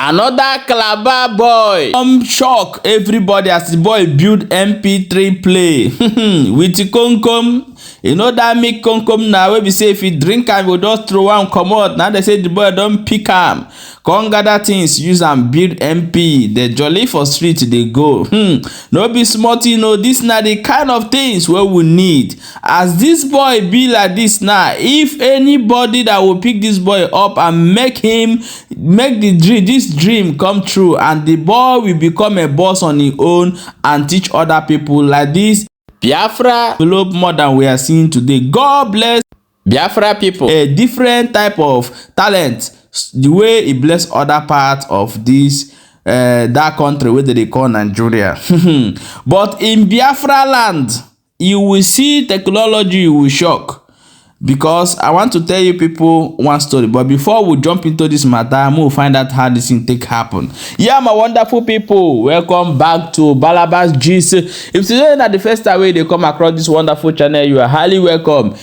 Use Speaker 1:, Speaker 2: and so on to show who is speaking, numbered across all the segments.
Speaker 1: Another Calabar boy shock everybody as the boy build MP3 play with the concom. You know that make concom now wey be say if you drink am you just throw am comot. Now they say the boy don pick am come gather things use am build MP. The jolly for street dey go. No be small thing o. This na the kind of things wey we need. As this boy be like this now, if anybody that will pick this boy up and make this dream come true, and the boy will become a boss on his own and teach other people like this, Biafra develop more than we are seeing today. God bless Biafra people. A different type of talent, the way he bless other parts of this that country where they call Nigeria. But in Biafra land, you will see technology, you will shock. Because I want to tell you people one story, but before we jump into this matter, we'll find out how this thing take happen. Yeah, my wonderful people, welcome back to Balabas Gist. If today is not the first time they come across this wonderful channel, you are highly welcome.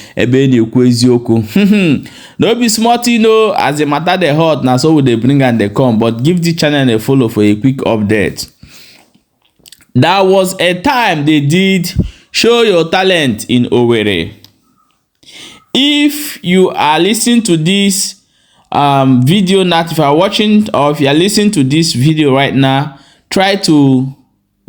Speaker 1: No be smart, you know, as the matter they hot now, so they bring and they come. But give the channel a follow for a quick update. That was a time they did show your talent in Owerri. If you are listening to this video now, if you are watching or if you are listening to this video right now, try to,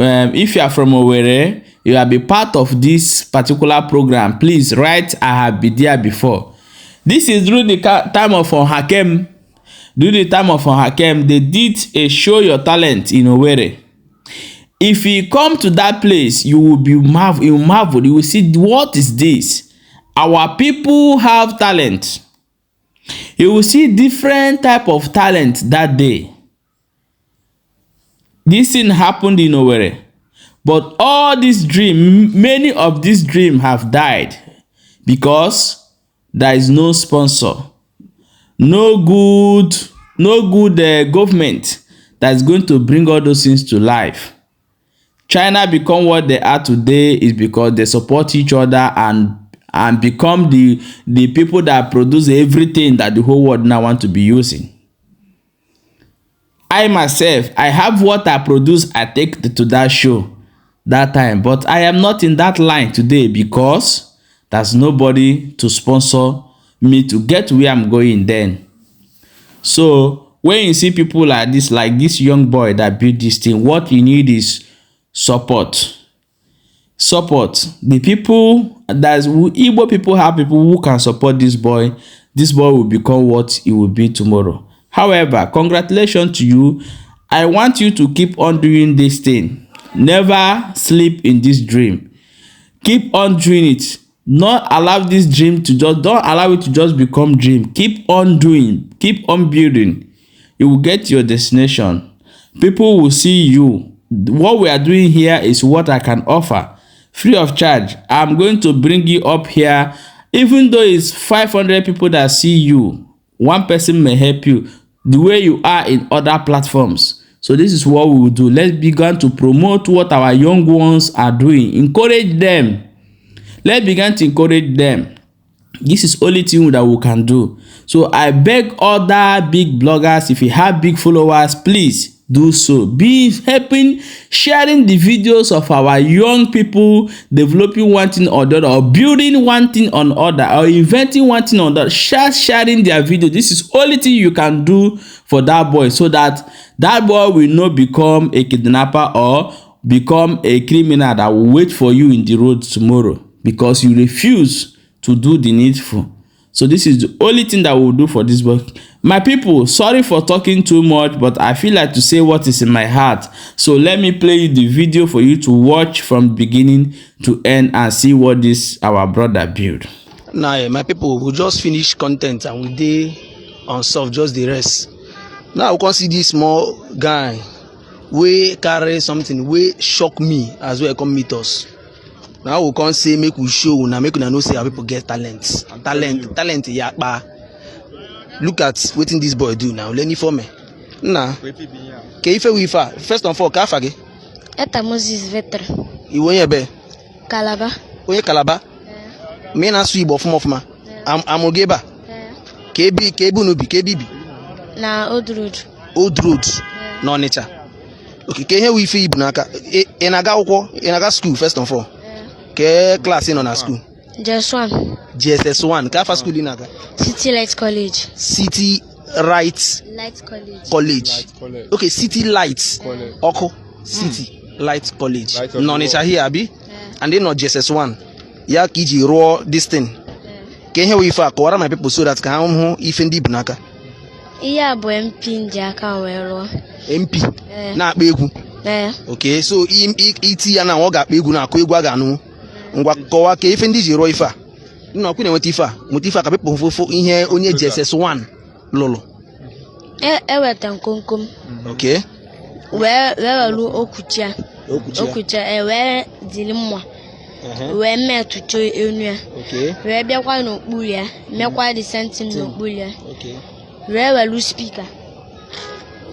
Speaker 1: if you are from Owerri, you have been part of this particular program, please write I have been there before. This is during the time of Hakem. During the time of Hakem, they did a show your talent in Owerri. If you come to that place, you will be marvel. You will see, what is this? Our people have talent. You will see different type of talent that day. This thing happened in Owerri. But all this dream, many of these dreams have died because there is no sponsor. No good government that is going to bring all those things to life. China become what they are today is because they support each other and become the people that produce everything that the whole world now want to be using. I myself, I have what I produce, I take to that show that time, but I am not in that line today because there's nobody to sponsor me to get where I'm going then. So when you see people like this young boy that built this thing, what you need is support. The people, that's Igbo people have people who can support this boy. This boy will become what he will be tomorrow. However, congratulations to you. I want you to keep on doing this thing. Never sleep in this dream. Keep on doing it. Not allow this dream to don't allow it to just become dream. Keep on doing, keep on building. You will get your destination. People will see you. What we are doing here is what I can offer. Free of charge. I'm going to bring you up here. Even though it's 500 people that see you, one person may help you the way you are in other platforms. So this is what we will do. Let's begin to promote what our young ones are doing. Encourage them. Let's begin to encourage them. This is only thing that we can do. So I beg other big bloggers, if you have big followers, please do so. Be helping sharing the videos of our young people developing one thing or the other, or building one thing on other, or inventing one thing on that. Sharing their video. This is only thing you can do for that boy, so that that boy will not become a kidnapper or become a criminal that will wait for you in the road tomorrow because you refuse to do the needful. So this is the only thing that we'll do for this boy. My people, sorry for talking too much, but I feel like to say what is in my heart. So let me play the video for you to watch from beginning to end and see what this our brother built.
Speaker 2: Now, my people, we just finish content and we did unsolved just the rest. Now we can see this small guy we carry something we shock me as well come meet us. Now we can say make we show now make we know say our people get talent yeah. Look at what this boy do now. Let me for me. Nah. First of all, kafage.
Speaker 3: Eta Moses vetre.
Speaker 2: Iwoye be.
Speaker 3: Calabar.
Speaker 2: Oye Calabar. Me na sui bo of ma. Amogeba. Kebi nubi kebibi.
Speaker 3: Na Old Road.
Speaker 2: Old Road na Onitsha. Okay, ke ihe we ibu n'aka. Ị na-aga akwụkwọ, ị na-aga school first of all. Ke class ị nọ na school?
Speaker 3: JS1.
Speaker 2: JSS1. Ka afa school ị na-aga?
Speaker 3: City Light College.
Speaker 2: City Light College. Okay, City Light. Oko City Light College. Na Onitsha here abi? And then not JSS1. Ya ka iji rụọ this thing. Ke ihe we ife a kọwara my people so that ka ha hụ ife ndị ibu n'aka.
Speaker 3: Ihe a bụ MP ndị aka wee rụọ.
Speaker 2: MP na-akpa egwu. Okay, so iti ya na ọ ga-akpa egwu na-akụ egwu a ga-anụ. Ngwa kọwa ka ife ndị ji rụọ ife a. Nna ọkụ na-enweta ife a, mụta ife a ka people fụfụ ihe onye JSS1 lụrụ.
Speaker 3: Eweta nkomkom.
Speaker 2: Okay.
Speaker 3: Wee welu okwucha. Wee dịrị mma. Wee metụcha enu ya. Wee bịakwa n'okpuru ya, mekwa the same thing n'okpuru ya. Wee welu speaker.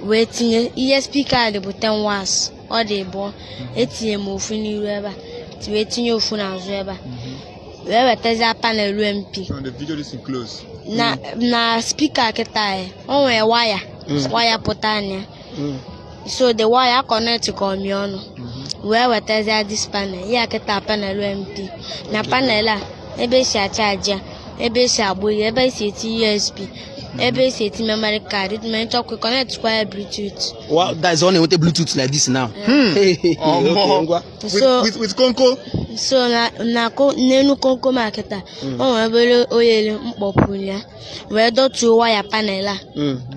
Speaker 3: Wee tinye ihe speaker dị bụ 10 watts. Ọ dị bụ etinye m ofu n'iru ebe a. Wee tinye ofu n'azụ ebe a. Wee wetazia panel MP.
Speaker 4: So the video is close.
Speaker 3: Na speaker kịta ya, o nwere waya pụta anya. So the wire connect ka ọmị ọnụ. Wee wetazia this panel, ya kịta panel MP. Na panel a, ebe esi achaji ya, ebe esi agba ya, ebe esi eti USB, ebe esi eti memory card, it may talk connect kwa Bluetooth.
Speaker 2: Wow, that is on with Bluetooth like this now.
Speaker 3: So
Speaker 4: with Konko.
Speaker 3: So na nenu konko maketa. O nwere oyele mkpọpụ ya. Wee dọtuo waya panel a.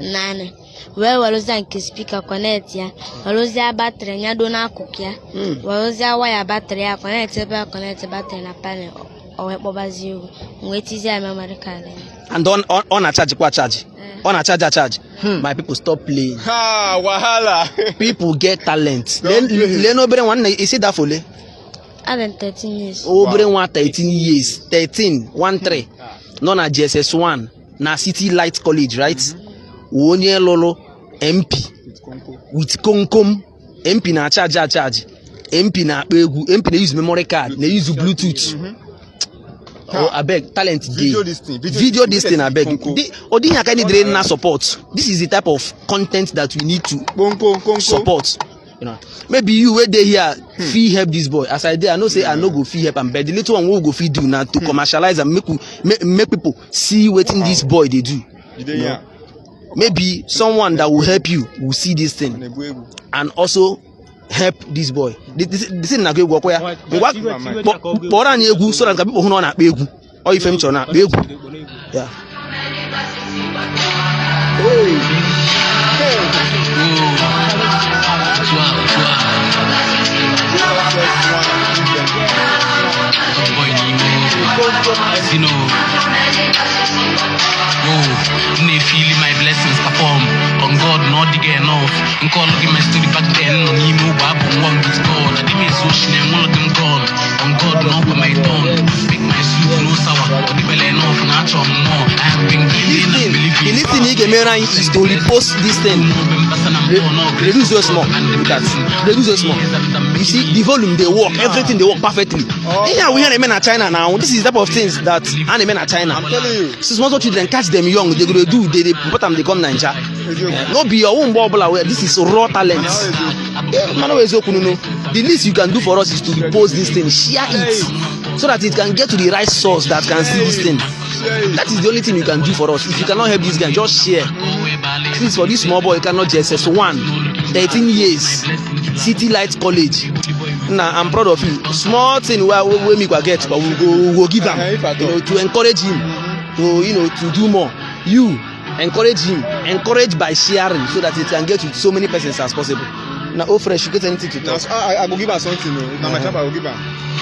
Speaker 3: Nane. Wee welụzia nke speaker connect ya. Welụzia battery ya do n'akụkụ ya. Welụzia waya battery ya connect battery na panel. O wee kpọbazie egwu. Wee tizie memory card.
Speaker 2: And on a charge kwa charge. On a charge. My people stop playing.
Speaker 4: Ha, wahala.
Speaker 2: People get talent. Len obere one is it that for le?
Speaker 3: I've 13 years.
Speaker 2: Obere one 13 years. 13. No na JSS1. Na City Light College, right? Onye lolo MP. With Konkom. MP na charge. MP na akpa egwu. MP na use memory card. Na use Bluetooth. Oh, I beg, talent
Speaker 4: Video this thing,
Speaker 2: I beg. Odi can need na support. This is the type of content that we need to support. You know, maybe you were there here, fee help this boy. As I did, I know say I no go fee help, and but the little one will go fee do now to commercialize and make people see what in this boy they do. You know? Maybe someone that will help you will see this thing and also help this boy. This is na go kwa ya. Kpọrọ anyị egwu so that people who know na akpa egwu. Or if em chọ na akpa egwu. Yeah.
Speaker 5: They feel my blessings perform on God, not the get enough. And call looking my story back then. No need no Bible, one with God. I didn't so she and one of them gone. On God, not for my tongue. Make my soup no sour. Or the belly enough, not on more. I have been believing and believing.
Speaker 2: The thing you can is to repost this thing. Reduce your small. Look at reduce your small. You see, the volume they work, everything they work perfectly. Yeah, we have a men at China now. This is the type of things that men at China.
Speaker 4: I'm telling you.
Speaker 2: Since once children catch them young, they go do. They put them. They come Nigeria. No be your own bubble away. This is raw talent. The least you can do for us is to repost this thing, share it, so that it can get to the right source that can see this thing. That is the only thing you can do for us. If you cannot help this guy, just share. Please, for this small boy, you cannot JSS1, 13 years, City Light College. Nah, I'm proud of you. Small thing where we go get, but we'll give him, to encourage him, to do more. You encourage him, encourage by sharing, so that it can get to so many persons as possible. Now, fresh, you get anything to talk?
Speaker 4: I will give her something. Now my job, I will give her.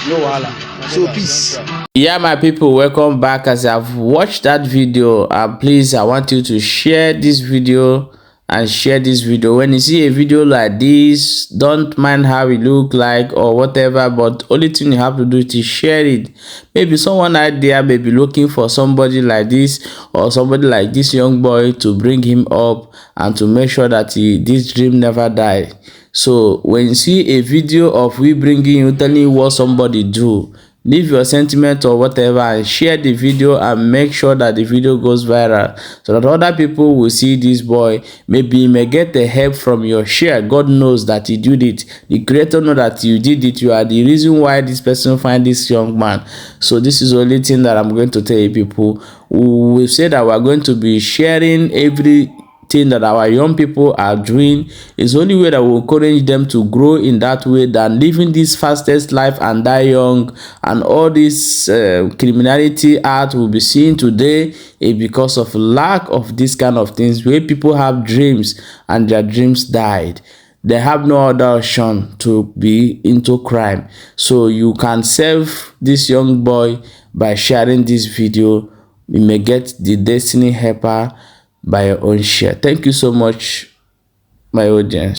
Speaker 2: No wahala. So peace.
Speaker 1: Yeah, my people, welcome back. As I've watched that video, please, I want you to share this video and share this video. When you see a video like this, don't mind how it look like or whatever, but only thing you have to do is share it. Maybe someone out there may be looking for somebody like this or somebody like this young boy to bring him up and to make sure that this dream never die. So when you see a video of we bringing you, telling you what somebody do, leave your sentiment or whatever and share the video, and make sure that the video goes viral so that other people will see this boy. Maybe you may get the help from your share. God knows that you did it. The creator knows that you did it. You are the reason why this person find this young man. So this is the only thing that I'm going to tell you people. We say that we are going to be sharing everything that our young people are doing. It's the only way that will encourage them to grow in that way than living this fastest life and die young. And all this criminality art will be seen today is because of lack of this kind of things, where people have dreams and their dreams died. They have no other option to be into crime. So you can save this young boy by sharing this video. You may get the destiny helper by your own share. Thank you so much, my audience.